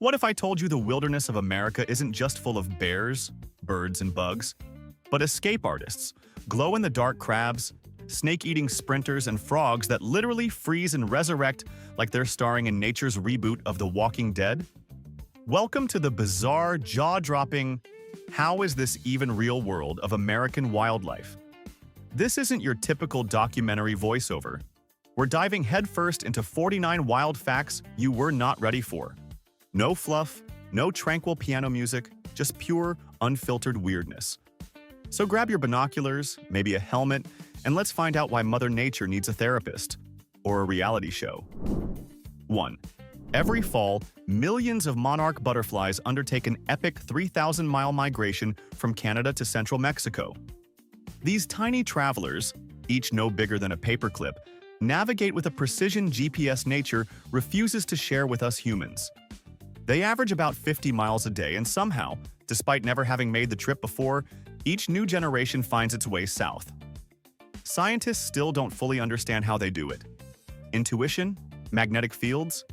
What if I told you the wilderness of America isn't just full of bears, birds, and bugs, but escape artists, glow-in-the-dark crabs, snake-eating sprinters, and frogs that literally freeze and resurrect like they're starring in nature's reboot of The Walking Dead? Welcome to the bizarre, jaw-dropping, how is this even real world of American wildlife? This isn't your typical documentary voiceover. We're diving headfirst into 49 wild facts you were not ready for. No fluff, no tranquil piano music, just pure, unfiltered weirdness. So grab your binoculars, maybe a helmet, and let's find out why Mother Nature needs a therapist or a reality show. 1. Every fall, millions of monarch butterflies undertake an epic 3,000-mile migration from Canada to central Mexico. These tiny travelers, each no bigger than a paperclip, navigate with a precision GPS nature refuses to share with us humans. They average about 50 miles a day, and somehow, despite never having made the trip before, each new generation finds its way south. Scientists still don't fully understand how they do it. Intuition? Magnetic fields?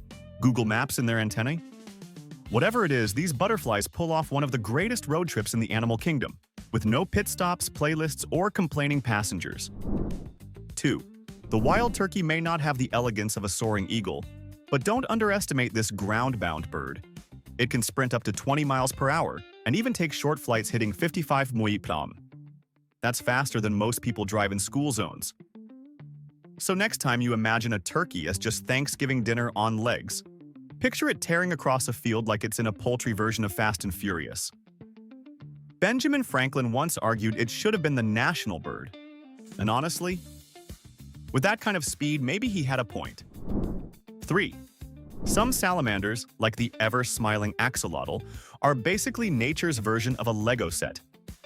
Google Maps in their antennae? Whatever it is, these butterflies pull off one of the greatest road trips in the animal kingdom, with no pit stops, playlists, or complaining passengers. 2. The wild turkey may not have the elegance of a soaring eagle, but don't underestimate this ground-bound bird. It can sprint up to 20 miles per hour and even take short flights hitting 55 mph. That's faster than most people drive in school zones. So next time you imagine a turkey as just Thanksgiving dinner on legs, picture it tearing across a field like it's in a poultry version of Fast and Furious. Benjamin Franklin once argued it should have been the national bird. And honestly, with that kind of speed, maybe he had a point. 3. Some salamanders, like the ever-smiling axolotl, are basically nature's version of a Lego set.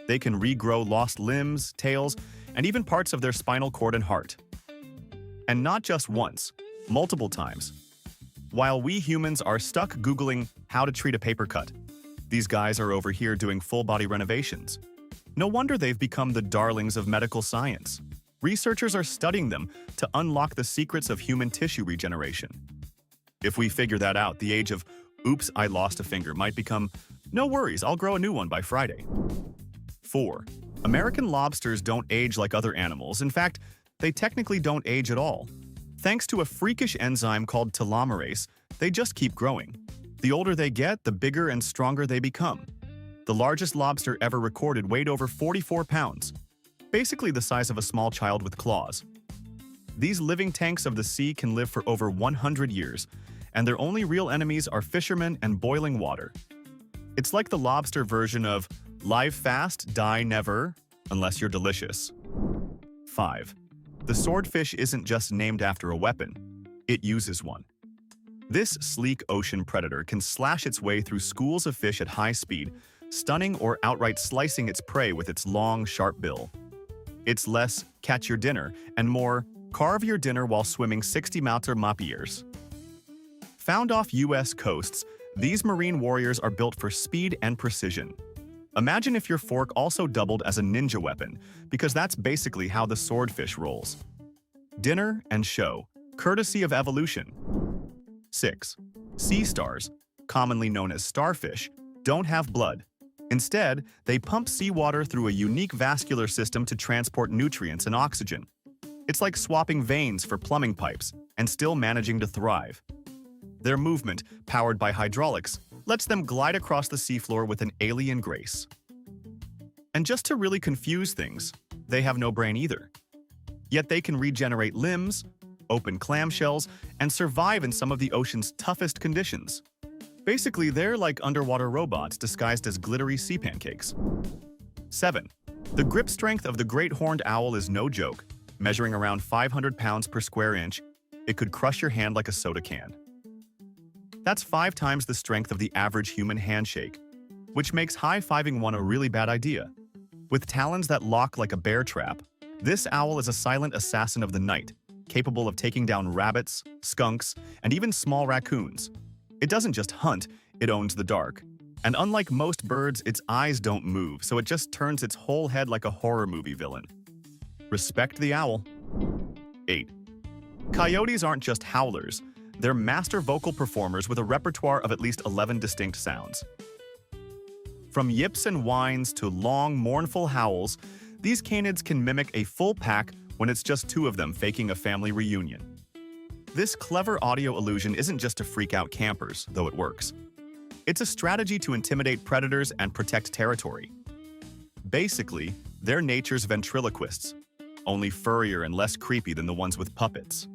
They can regrow lost limbs, tails, and even parts of their spinal cord and heart. And not just once, multiple times. While we humans are stuck Googling how to treat a paper cut, these guys are over here doing full-body renovations. No wonder they've become the darlings of medical science. Researchers are studying them to unlock the secrets of human tissue regeneration. If we figure that out, the age of, oops, I lost a finger might become, no worries, I'll grow a new one by Friday. 4. American lobsters don't age like other animals. In fact, they technically don't age at all. Thanks to a freakish enzyme called telomerase, they just keep growing. The older they get, the bigger and stronger they become. The largest lobster ever recorded weighed over 44 pounds, basically the size of a small child with claws. These living tanks of the sea can live for over 100 years, and their only real enemies are fishermen and boiling water. It's like the lobster version of live fast, die never, unless you're delicious. 5. The swordfish isn't just named after a weapon, it uses one. This sleek ocean predator can slash its way through schools of fish at high speed, stunning or outright slicing its prey with its long, sharp bill. It's less catch your dinner and more carve your dinner while swimming 60 miles. Found off U.S. coasts, these marine warriors are built for speed and precision. Imagine if your fork also doubled as a ninja weapon, because that's basically how the swordfish rolls. Dinner and show, courtesy of evolution. 6. Sea stars, commonly known as starfish, don't have blood. Instead, they pump seawater through a unique vascular system to transport nutrients and oxygen. It's like swapping veins for plumbing pipes and still managing to thrive. Their movement, powered by hydraulics, lets them glide across the seafloor with an alien grace. And just to really confuse things, they have no brain either. Yet they can regenerate limbs, open clamshells, and survive in some of the ocean's toughest conditions. Basically, they're like underwater robots disguised as glittery sea pancakes. 7. The grip strength of the great horned owl is no joke. Measuring around 500 pounds per square inch, it could crush your hand like a soda can. That's 5 times the strength of the average human handshake, which makes high-fiving one a really bad idea. With talons that lock like a bear trap, this owl is a silent assassin of the night, capable of taking down rabbits, skunks, and even small raccoons. It doesn't just hunt, it owns the dark. And unlike most birds, its eyes don't move, so it just turns its whole head like a horror movie villain. Respect the owl. 8. Coyotes aren't just howlers, They're master vocal performers with a repertoire of at least 11 distinct sounds. From yips and whines to long, mournful howls, these canids can mimic a full pack when it's just two of them faking a family reunion. This clever audio illusion isn't just to freak out campers, though it works. It's a strategy to intimidate predators and protect territory. Basically, they're nature's ventriloquists, only furrier and less creepy than the ones with puppets.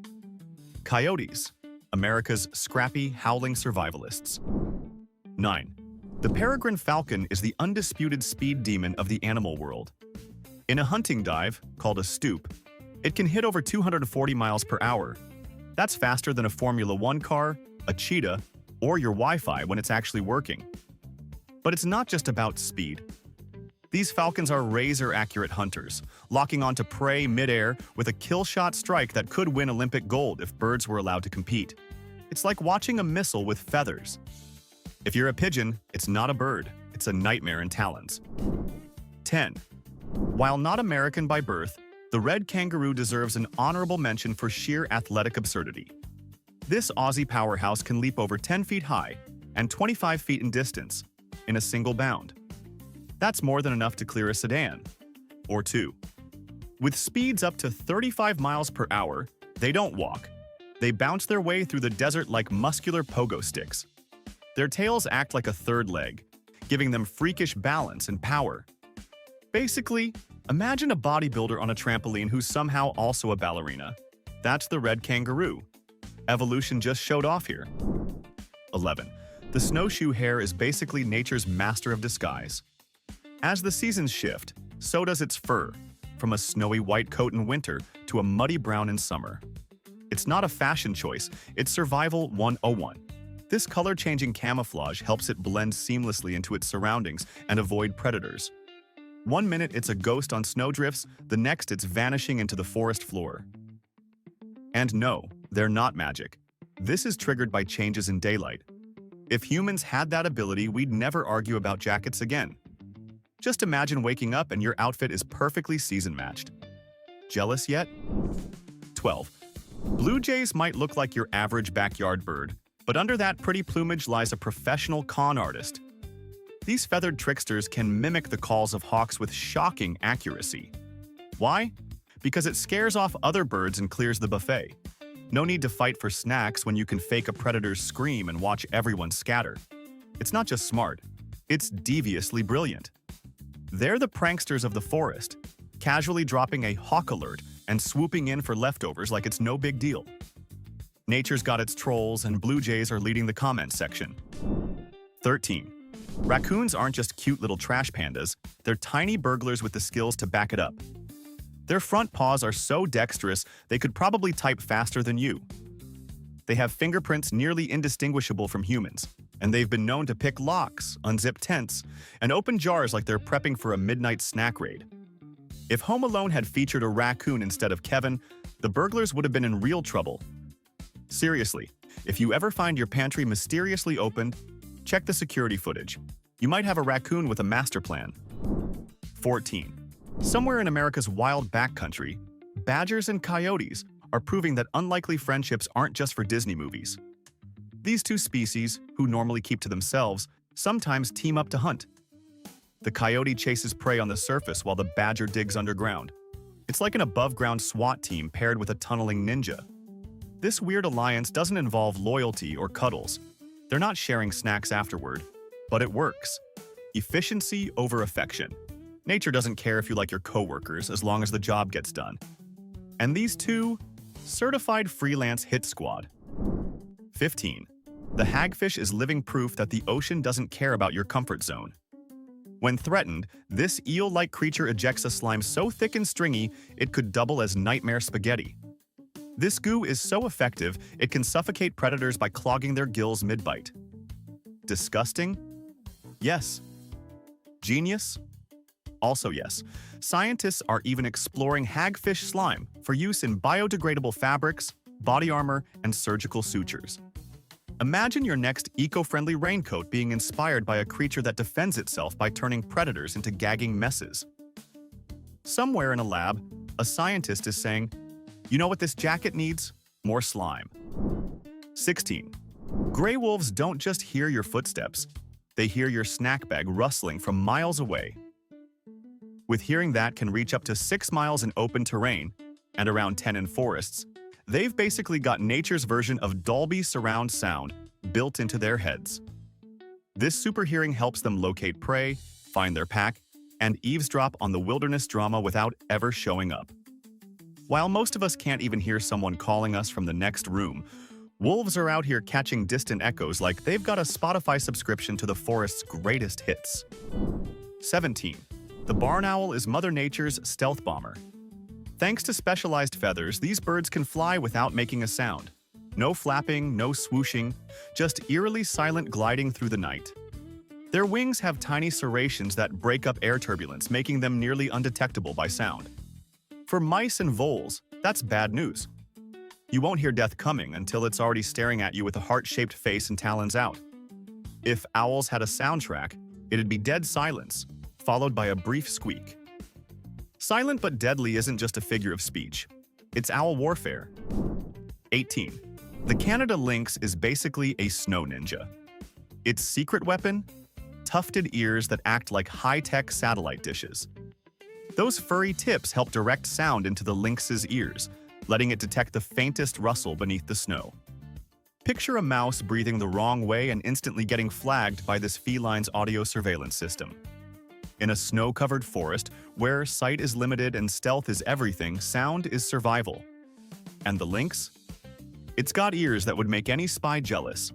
Coyotes, America's scrappy, howling survivalists. 9. The peregrine falcon is the undisputed speed demon of the animal world. In a hunting dive, called a stoop, it can hit over 240 miles per hour. That's faster than a Formula One car, a cheetah, or your Wi-Fi when it's actually working. But it's not just about speed. These falcons are razor-accurate hunters, locking onto prey mid-air with a kill-shot strike that could win Olympic gold if birds were allowed to compete. It's like watching a missile with feathers. If you're a pigeon, it's not a bird, it's a nightmare in talons. 10. While not American by birth, the red kangaroo deserves an honorable mention for sheer athletic absurdity. This Aussie powerhouse can leap over 10 feet high and 25 feet in distance in a single bound. That's more than enough to clear a sedan, or two. With speeds up to 35 miles per hour, they don't walk. They bounce their way through the desert like muscular pogo sticks. Their tails act like a third leg, giving them freakish balance and power. Basically, imagine a bodybuilder on a trampoline who's somehow also a ballerina. That's the red kangaroo. Evolution just showed off here. 11. The snowshoe hare is basically nature's master of disguise. As the seasons shift, so does its fur, from a snowy white coat in winter to a muddy brown in summer. It's not a fashion choice, it's survival 101. This color-changing camouflage helps it blend seamlessly into its surroundings and avoid predators. One minute it's a ghost on snowdrifts, the next it's vanishing into the forest floor. And no, they're not magic. This is triggered by changes in daylight. If humans had that ability, we'd never argue about jackets again. Just imagine waking up and your outfit is perfectly season-matched. Jealous yet? 12. Blue jays might look like your average backyard bird, but under that pretty plumage lies a professional con artist. These feathered tricksters can mimic the calls of hawks with shocking accuracy. Why? Because it scares off other birds and clears the buffet. No need to fight for snacks when you can fake a predator's scream and watch everyone scatter. It's not just smart, it's deviously brilliant. They're the pranksters of the forest, casually dropping a hawk alert and swooping in for leftovers like it's no big deal. Nature's got its trolls, and blue jays are leading the comments section. 13. Raccoons aren't just cute little trash pandas, they're tiny burglars with the skills to back it up. Their front paws are so dexterous they could probably type faster than you. They have fingerprints nearly indistinguishable from humans, and they've been known to pick locks, unzip tents, and open jars like they're prepping for a midnight snack raid. If Home Alone had featured a raccoon instead of Kevin, the burglars would have been in real trouble. Seriously, if you ever find your pantry mysteriously opened, check the security footage. You might have a raccoon with a master plan. 14. Somewhere in America's wild backcountry, badgers and coyotes are proving that unlikely friendships aren't just for Disney movies. These two species, who normally keep to themselves, sometimes team up to hunt. The coyote chases prey on the surface while the badger digs underground. It's like an above-ground SWAT team paired with a tunneling ninja. This weird alliance doesn't involve loyalty or cuddles. They're not sharing snacks afterward, but it works. Efficiency over affection. Nature doesn't care if you like your coworkers as long as the job gets done. And these two, certified freelance hit squad. 15. The hagfish is living proof that the ocean doesn't care about your comfort zone. When threatened, this eel-like creature ejects a slime so thick and stringy it could double as nightmare spaghetti. This goo is so effective it can suffocate predators by clogging their gills mid-bite. Disgusting? Yes. Genius? Also yes. Scientists are even exploring hagfish slime for use in biodegradable fabrics, body armor, and surgical sutures. Imagine your next eco-friendly raincoat being inspired by a creature that defends itself by turning predators into gagging messes. Somewhere in a lab, a scientist is saying, "You know what this jacket needs? More slime." 16. Gray wolves don't just hear your footsteps, they hear your snack bag rustling from miles away. With hearing that can reach up to 6 miles in open terrain and around 10 in forests, they've basically got nature's version of Dolby surround sound built into their heads. This super hearing helps them locate prey, find their pack, and eavesdrop on the wilderness drama without ever showing up. While most of us can't even hear someone calling us from the next room, wolves are out here catching distant echoes like they've got a Spotify subscription to the forest's greatest hits. 17. The barn owl is Mother Nature's stealth bomber. Thanks to specialized feathers, these birds can fly without making a sound. No flapping, no swooshing, just eerily silent gliding through the night. Their wings have tiny serrations that break up air turbulence, making them nearly undetectable by sound. For mice and voles, that's bad news. You won't hear death coming until it's already staring at you with a heart-shaped face and talons out. If owls had a soundtrack, it'd be dead silence, followed by a brief squeak. Silent but deadly isn't just a figure of speech. It's owl warfare. 18. The Canada lynx is basically a snow ninja. Its secret weapon? Tufted ears that act like high-tech satellite dishes. Those furry tips help direct sound into the lynx's ears, letting it detect the faintest rustle beneath the snow. Picture a mouse breathing the wrong way and instantly getting flagged by this feline's audio surveillance system. In a snow-covered forest, where sight is limited and stealth is everything, sound is survival. And the lynx? It's got ears that would make any spy jealous.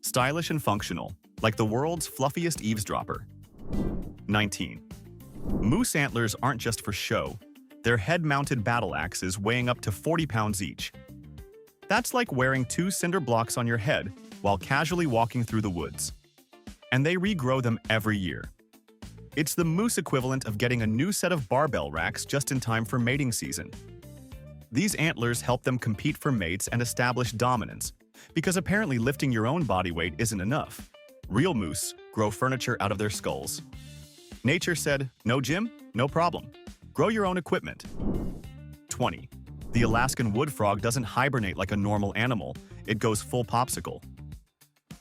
Stylish and functional, like the world's fluffiest eavesdropper. 19. Moose antlers aren't just for show. They're head-mounted battle axes weighing up to 40 pounds each. That's like wearing 2 cinder blocks on your head while casually walking through the woods. And they regrow them every year. It's the moose equivalent of getting a new set of barbell racks just in time for mating season. These antlers help them compete for mates and establish dominance, because apparently lifting your own body weight isn't enough. Real moose grow furniture out of their skulls. Nature said, no gym, no problem. Grow your own equipment. 20. The Alaskan wood frog doesn't hibernate like a normal animal, it goes full popsicle.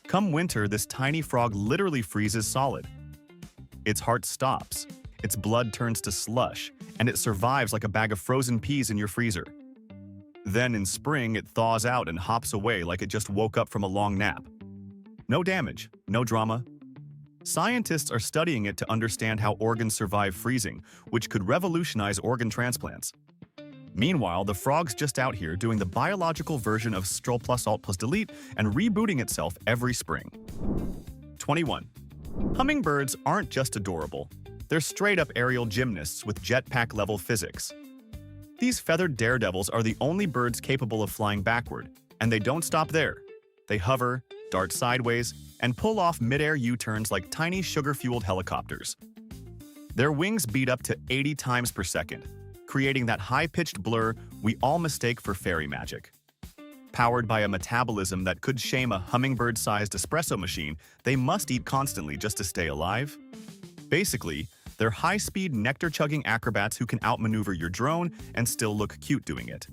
Come winter, this tiny frog literally freezes solid. Its heart stops, its blood turns to slush, and it survives like a bag of frozen peas in your freezer. Then in spring, it thaws out and hops away like it just woke up from a long nap. No damage, no drama. Scientists are studying it to understand how organs survive freezing, which could revolutionize organ transplants. Meanwhile, the frog's just out here doing the biological version of Ctrl plus Alt plus Delete and rebooting itself every spring. 21. Hummingbirds aren't just adorable. They're straight-up aerial gymnasts with jetpack-level physics. These feathered daredevils are the only birds capable of flying backward, and they don't stop there. They hover, dart sideways, and pull off mid-air U-turns like tiny sugar-fueled helicopters. Their wings beat up to 80 times per second, creating that high-pitched blur we all mistake for fairy magic. Powered by a metabolism that could shame a hummingbird-sized espresso machine, they must eat constantly just to stay alive. Basically, they're high-speed, nectar-chugging acrobats who can outmaneuver your drone and still look cute doing it.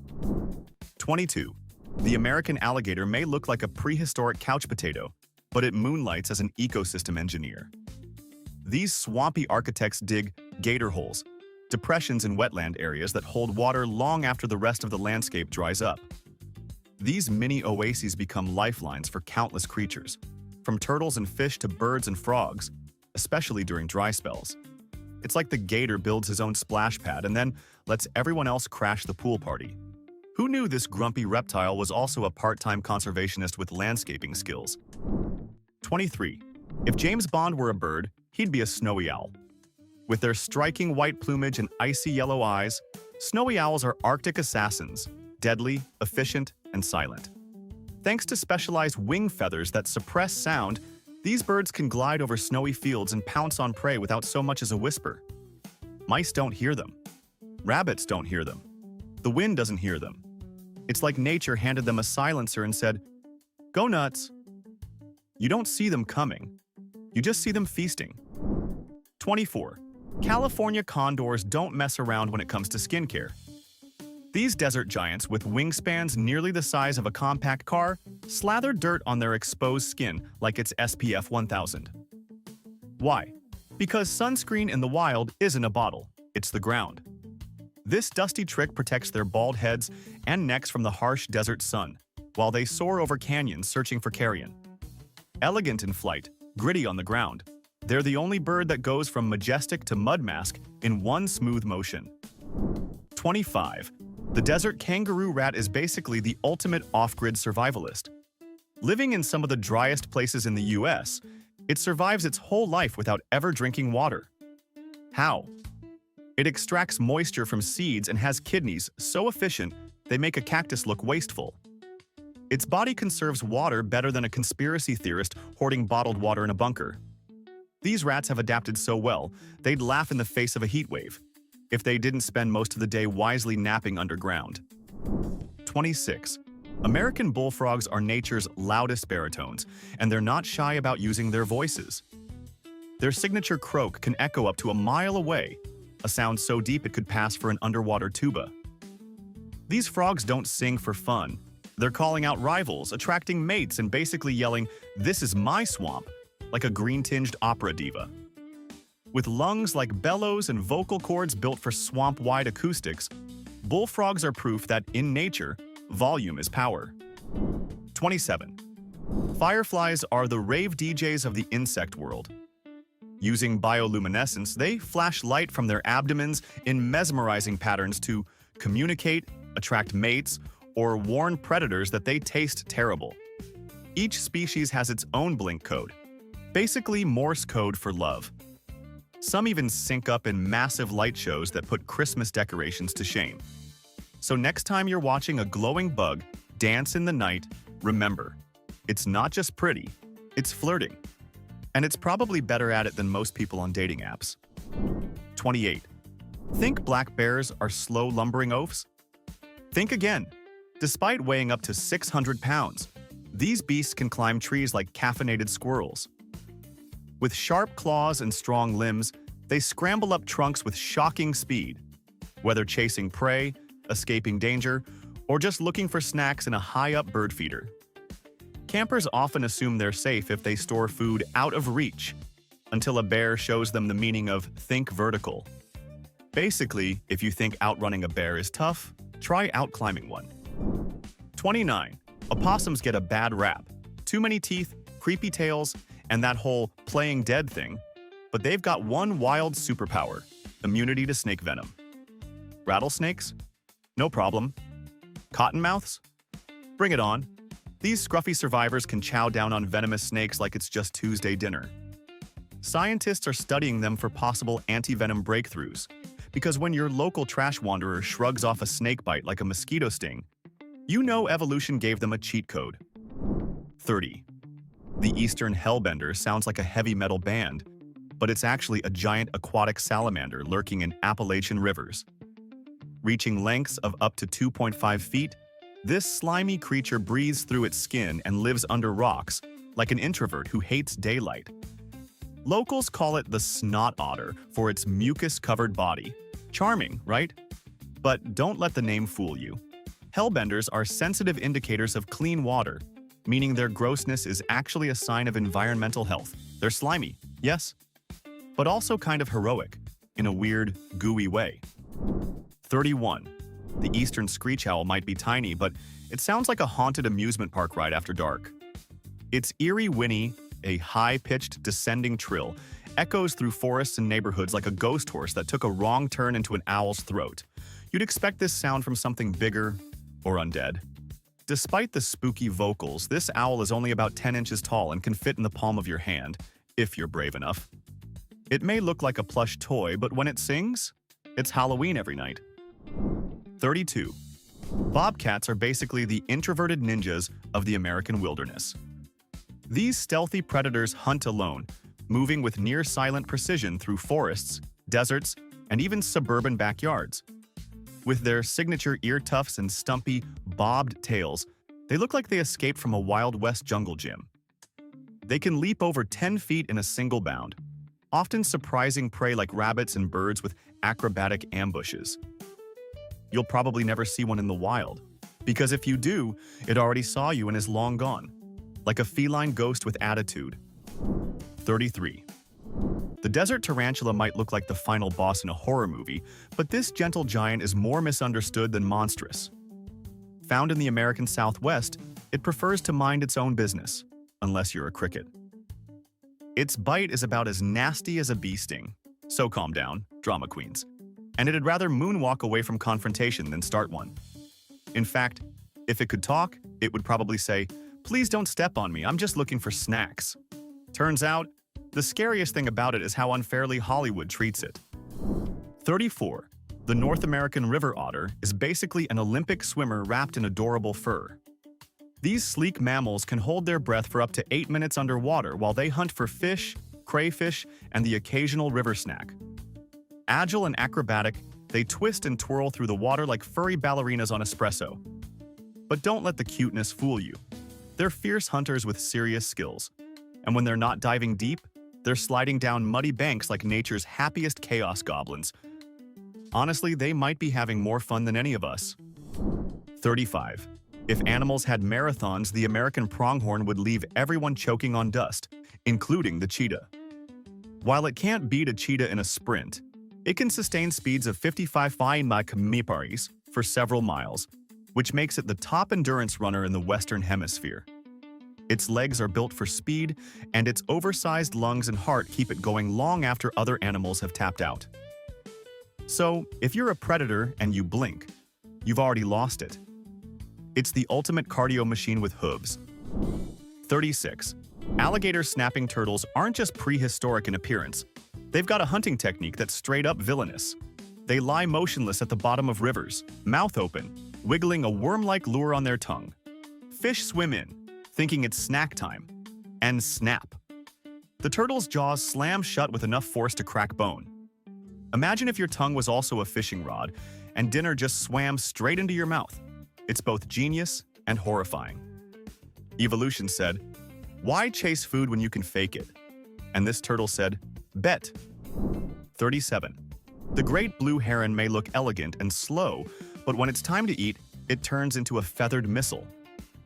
22. The American alligator may look like a prehistoric couch potato, but it moonlights as an ecosystem engineer. These swampy architects dig gator holes, depressions in wetland areas that hold water long after the rest of the landscape dries up. These mini oases become lifelines for countless creatures, from turtles and fish to birds and frogs, especially during dry spells. It's like the gator builds his own splash pad and then lets everyone else crash the pool party. Who knew this grumpy reptile was also a part-time conservationist with landscaping skills? 23. If James Bond were a bird, he'd be a snowy owl. With their striking white plumage and icy yellow eyes, snowy owls are Arctic assassins, deadly, efficient, and silent. Thanks to specialized wing feathers that suppress sound, these birds can glide over snowy fields and pounce on prey without so much as a whisper. Mice don't hear them. Rabbits don't hear them. The wind doesn't hear them. It's like nature handed them a silencer and said, "Go nuts." You don't see them coming. You just see them feasting. 24. California condors don't mess around when it comes to skincare. These desert giants, with wingspans nearly the size of a compact car, slather dirt on their exposed skin like it's SPF 1000. Why? Because sunscreen in the wild isn't a bottle, it's the ground. This dusty trick protects their bald heads and necks from the harsh desert sun, while they soar over canyons searching for carrion. Elegant in flight, gritty on the ground, they're the only bird that goes from majestic to mud mask in one smooth motion. 25. The desert kangaroo rat is basically the ultimate off-grid survivalist. Living in some of the driest places in the US, it survives its whole life without ever drinking water. How? It extracts moisture from seeds and has kidneys so efficient they make a cactus look wasteful. Its body conserves water better than a conspiracy theorist hoarding bottled water in a bunker. These rats have adapted so well, they'd laugh in the face of a heat wave if they didn't spend most of the day wisely napping underground. 26. American bullfrogs are nature's loudest baritones, and they're not shy about using their voices. Their signature croak can echo up to a mile away, a sound so deep it could pass for an underwater tuba. These frogs don't sing for fun. They're calling out rivals, attracting mates, and basically yelling, "This is my swamp," like a green-tinged opera diva. With lungs like bellows and vocal cords built for swamp-wide acoustics, bullfrogs are proof that, in nature, volume is power. 27. Fireflies are the rave DJs of the insect world. Using bioluminescence, they flash light from their abdomens in mesmerizing patterns to communicate, attract mates, or warn predators that they taste terrible. Each species has its own blink code, basically Morse code for love. Some even sync up in massive light shows that put Christmas decorations to shame. So next time you're watching a glowing bug dance in the night, remember, it's not just pretty, it's flirting. And it's probably better at it than most people on dating apps. 28. Think black bears are slow lumbering oafs? Think again. Despite weighing up to 600 pounds, these beasts can climb trees like caffeinated squirrels. With sharp claws and strong limbs, they scramble up trunks with shocking speed, whether chasing prey, escaping danger, or just looking for snacks in a high-up bird feeder. Campers often assume they're safe if they store food out of reach, until a bear shows them the meaning of think vertical. Basically, if you think outrunning a bear is tough, try outclimbing one. 29. Opossums get a bad rap. Too many teeth, creepy tails, and that whole playing dead thing, but they've got one wild superpower: immunity to snake venom. Rattlesnakes? No problem. Cottonmouths? Bring it on. These scruffy survivors can chow down on venomous snakes like it's just Tuesday dinner. Scientists are studying them for possible anti-venom breakthroughs, because when your local trash wanderer shrugs off a snake bite like a mosquito sting, you know evolution gave them a cheat code. 30. The Eastern Hellbender sounds like a heavy metal band, but it's actually a giant aquatic salamander lurking in Appalachian rivers. Reaching lengths of up to 2.5 feet, this slimy creature breathes through its skin and lives under rocks, like an introvert who hates daylight. Locals call it the snot otter for its mucus-covered body. Charming, right? But don't let the name fool you. Hellbenders are sensitive indicators of clean water, meaning their grossness is actually a sign of environmental health. They're slimy, yes, but also kind of heroic, in a weird, gooey way. 31. The eastern screech owl might be tiny, but it sounds like a haunted amusement park ride after dark. Its eerie whinny, a high-pitched descending trill, echoes through forests and neighborhoods like a ghost horse that took a wrong turn into an owl's throat. You'd expect this sound from something bigger or undead. Despite the spooky vocals, this owl is only about 10 inches tall and can fit in the palm of your hand, if you're brave enough. It may look like a plush toy, but when it sings, it's Halloween every night. 32. Bobcats are basically the introverted ninjas of the American wilderness. These stealthy predators hunt alone, moving with near-silent precision through forests, deserts, and even suburban backyards. With their signature ear tufts and stumpy, bobbed tails, they look like they escaped from a Wild West jungle gym. They can leap over 10 feet in a single bound, often surprising prey like rabbits and birds with acrobatic ambushes. you'll probably never see one in the wild. Because if you do, it already saw you and is long gone. Like a feline ghost with attitude. 33. The desert tarantula might look like the final boss in a horror movie, but this gentle giant is more misunderstood than monstrous. Found in the American Southwest, it prefers to mind its own business, unless you're a cricket. Its bite is about as nasty as a bee sting. So calm down, drama queens. And it'd rather moonwalk away from confrontation than start one. In fact, if it could talk, it would probably say, "Please don't step on me, I'm just looking for snacks." Turns out, the scariest thing about it is how unfairly Hollywood treats it. 34. The North American river otter is basically an Olympic swimmer wrapped in adorable fur. These sleek mammals can hold their breath for up to 8 minutes underwater while they hunt for fish, crayfish, and the occasional river snack. Agile and acrobatic, they twist and twirl through the water like furry ballerinas on espresso. But don't let the cuteness fool you. They're fierce hunters with serious skills. And when they're not diving deep, they're sliding down muddy banks like nature's happiest chaos goblins. Honestly, they might be having more fun than any of us. 35. If animals had marathons, the American pronghorn would leave everyone choking on dust, including the cheetah. While it can't beat a cheetah in a sprint, it can sustain speeds of 55 km/h for several miles, which makes it the top endurance runner in the Western Hemisphere. Its legs are built for speed, and its oversized lungs and heart keep it going long after other animals have tapped out. So, if you're a predator and you blink, you've already lost it. It's the ultimate cardio machine with hooves. 36. Alligator snapping turtles aren't just prehistoric in appearance. They've got a hunting technique that's straight up villainous. They lie motionless at the bottom of rivers, mouth open, wiggling a worm-like lure on their tongue. Fish swim in, thinking it's snack time, and snap. The turtle's jaws slam shut with enough force to crack bone. Imagine if your tongue was also a fishing rod, and dinner just swam straight into your mouth. It's both genius and horrifying. Evolution said, "Why chase food when you can fake it?" And this turtle said, "Bet." 37. The great blue heron may look elegant and slow, but when it's time to eat, it turns into a feathered missile.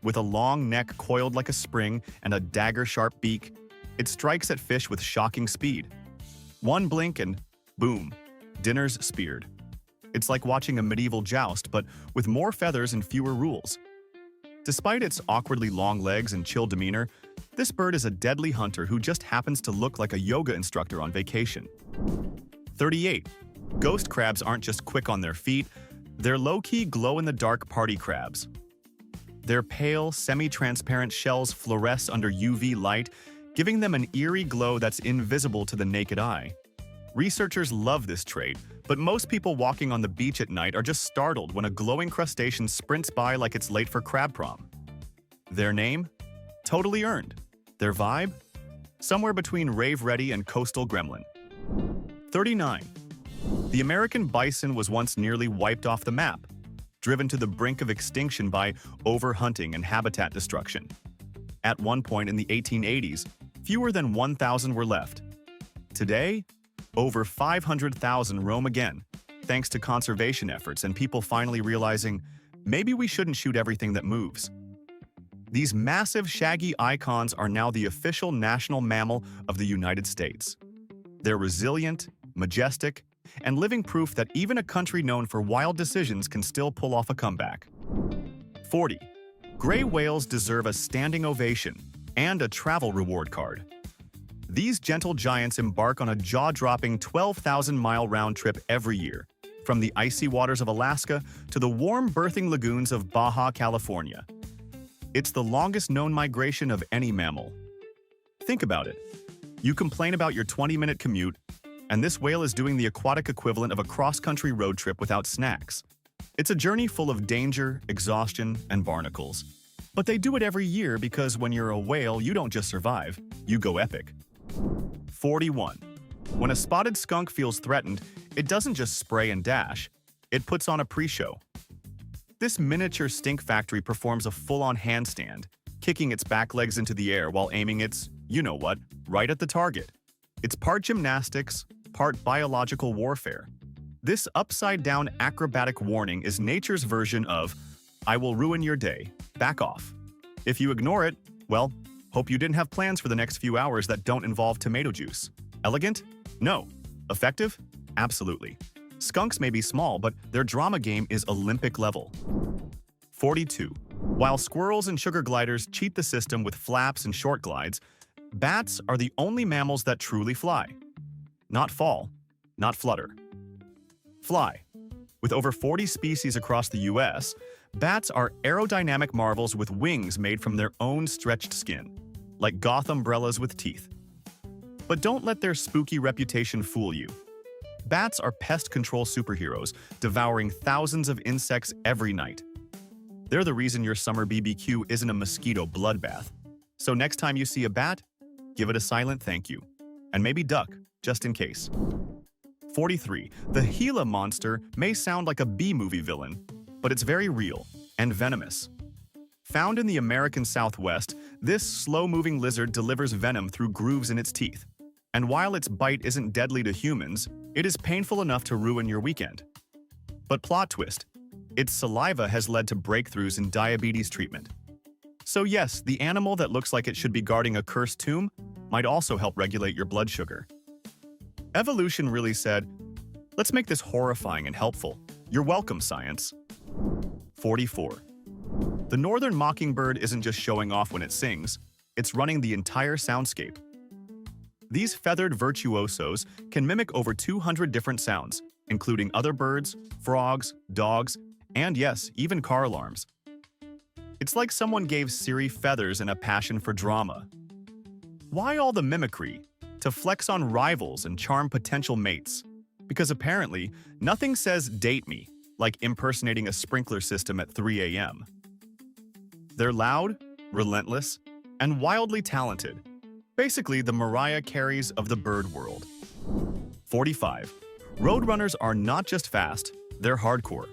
With a long neck coiled like a spring and a dagger-sharp beak, it strikes at fish with shocking speed. One blink and boom, dinner's speared. It's like watching a medieval joust, but with more feathers and fewer rules. Despite its awkwardly long legs and chill demeanor, this bird is a deadly hunter who just happens to look like a yoga instructor on vacation. 38. Ghost crabs aren't just quick on their feet, they're low-key glow-in-the-dark party crabs. Their pale, semi-transparent shells fluoresce under UV light, giving them an eerie glow that's invisible to the naked eye. Researchers love this trait, but most people walking on the beach at night are just startled when a glowing crustacean sprints by like it's late for crab prom. Their name? Totally earned. Their vibe? Somewhere between rave-ready and coastal gremlin. 39. The American bison was once nearly wiped off the map, driven to the brink of extinction by overhunting and habitat destruction. At one point in the 1880s, fewer than 1,000 were left. Today, over 500,000 roam again, thanks to conservation efforts and people finally realizing maybe we shouldn't shoot everything that moves. These massive shaggy icons are now the official national mammal of the United States. They're resilient, majestic, and living proof that even a country known for wild decisions can still pull off a comeback. 40. Gray whales deserve a standing ovation and a travel reward card. These gentle giants embark on a jaw-dropping 12,000-mile round trip every year, from the icy waters of Alaska to the warm birthing lagoons of Baja California. It's the longest known migration of any mammal. Think about it. You complain about your 20-minute commute, and this whale is doing the aquatic equivalent of a cross-country road trip without snacks. It's a journey full of danger, exhaustion, and barnacles. But they do it every year because when you're a whale, you don't just survive, you go epic. 41. When a spotted skunk feels threatened, it doesn't just spray and dash, it puts on a pre-show. This miniature stink factory performs a full-on handstand, kicking its back legs into the air while aiming its, you-know-what, right at the target. It's part gymnastics, part biological warfare. This upside-down acrobatic warning is nature's version of, "I will ruin your day. Back off." If you ignore it, well, hope you didn't have plans for the next few hours that don't involve tomato juice. Elegant? No. Effective? Absolutely. Skunks may be small, but their drama game is Olympic level. 42. While squirrels and sugar gliders cheat the system with flaps and short glides, bats are the only mammals that truly fly. Not fall, not flutter. Fly. With over 40 species across the US, bats are aerodynamic marvels with wings made from their own stretched skin, like goth umbrellas with teeth. But don't let their spooky reputation fool you. Bats are pest control superheroes, devouring thousands of insects every night. They're the reason your summer BBQ isn't a mosquito bloodbath. So next time you see a bat, give it a silent thank you. And maybe duck, just in case. 43. The Gila monster may sound like a B-movie villain, but it's very real and venomous. Found in the American Southwest, this slow-moving lizard delivers venom through grooves in its teeth. And while its bite isn't deadly to humans, it is painful enough to ruin your weekend. But plot twist, its saliva has led to breakthroughs in diabetes treatment. So yes, the animal that looks like it should be guarding a cursed tomb might also help regulate your blood sugar. Evolution really said, let's make this horrifying and helpful. You're welcome, science. 44. The northern mockingbird isn't just showing off when it sings, it's running the entire soundscape. These feathered virtuosos can mimic over 200 different sounds, including other birds, frogs, dogs, and yes, even car alarms. It's like someone gave Siri feathers and a passion for drama. Why all the mimicry? To flex on rivals and charm potential mates. Because apparently, nothing says "date me" like impersonating a sprinkler system at 3 a.m. They're loud, relentless, and wildly talented. Basically, the Mariah Careys of the bird world. 45. Roadrunners are not just fast, they're hardcore.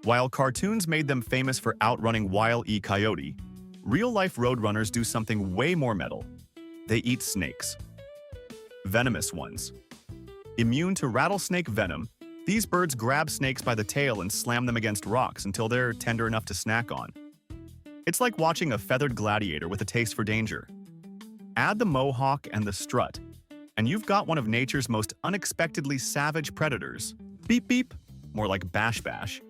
While cartoons made them famous for outrunning Wile E. Coyote, real-life roadrunners do something way more metal. They eat snakes. Venomous ones. Immune to rattlesnake venom, these birds grab snakes by the tail and slam them against rocks until they're tender enough to snack on. It's like watching a feathered gladiator with a taste for danger. Add the mohawk and the strut, and you've got one of nature's most unexpectedly savage predators. Beep beep, more like bash bash.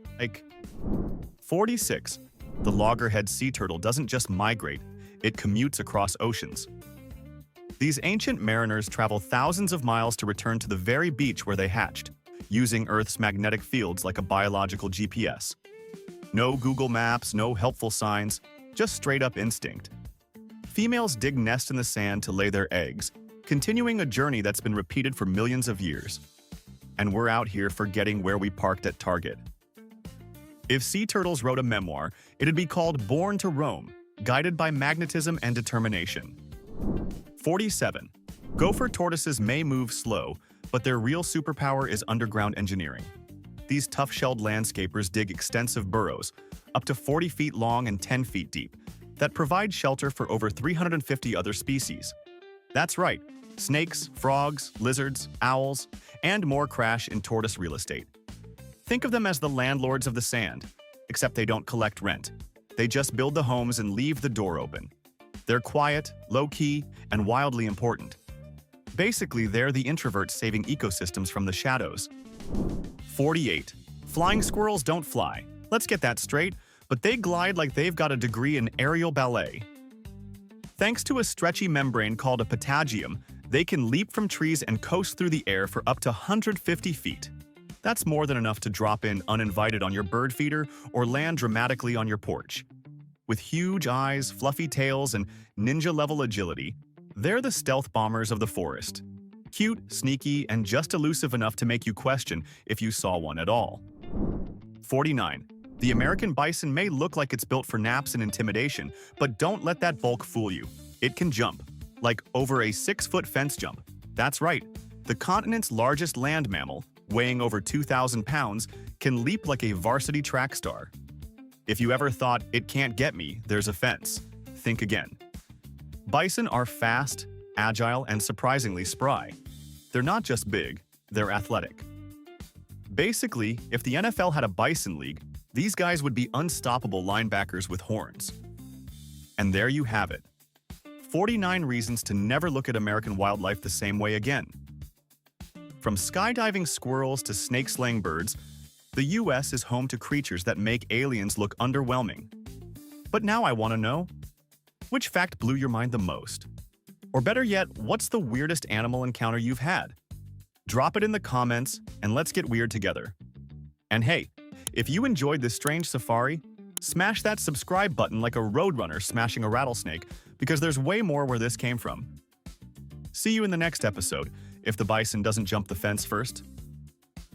46. The loggerhead sea turtle doesn't just migrate, it commutes across oceans. These ancient mariners travel thousands of miles to return to the very beach where they hatched, using Earth's magnetic fields like a biological GPS. No Google Maps, no helpful signs, just straight-up instinct. Females dig nests in the sand to lay their eggs, continuing a journey that's been repeated for millions of years. And we're out here forgetting where we parked at Target. If sea turtles wrote a memoir, it'd be called Born to Roam, guided by magnetism and determination. 47. Gopher tortoises may move slow, but their real superpower is underground engineering. These tough-shelled landscapers dig extensive burrows, up to 40 feet long and 10 feet deep, that provide shelter for over 350 other species. That's right, snakes, frogs, lizards, owls, and more crash in tortoise real estate. Think of them as the landlords of the sand, except they don't collect rent. They just build the homes and leave the door open. They're quiet, low-key, and wildly important. Basically, they're the introverts saving ecosystems from the shadows. 48. Flying squirrels don't fly. Let's get that straight, but they glide like they've got a degree in aerial ballet. Thanks to a stretchy membrane called a patagium, they can leap from trees and coast through the air for up to 150 feet. That's more than enough to drop in uninvited on your bird feeder or land dramatically on your porch. With huge eyes, fluffy tails, and ninja-level agility, they're the stealth bombers of the forest. Cute, sneaky, and just elusive enough to make you question if you saw one at all. 49. The American bison may look like it's built for naps and intimidation, but don't let that bulk fool you. It can jump, like over a 6-foot fence jump. That's right, the continent's largest land mammal, weighing over 2,000 pounds, can leap like a varsity track star. If you ever thought, it can't get me, there's a fence, think again. Bison are fast, agile, and surprisingly spry. They're not just big, they're athletic. Basically, if the NFL had a bison league, these guys would be unstoppable linebackers with horns. And there you have it. 49 reasons to never look at American wildlife the same way again. From skydiving squirrels to snake-slaying birds, the US is home to creatures that make aliens look underwhelming. But now I want to know, which fact blew your mind the most? Or better yet, what's the weirdest animal encounter you've had? Drop it in the comments and let's get weird together. And hey, if you enjoyed this strange safari, smash that subscribe button like a roadrunner smashing a rattlesnake, because there's way more where this came from. See you in the next episode, if the bison doesn't jump the fence first.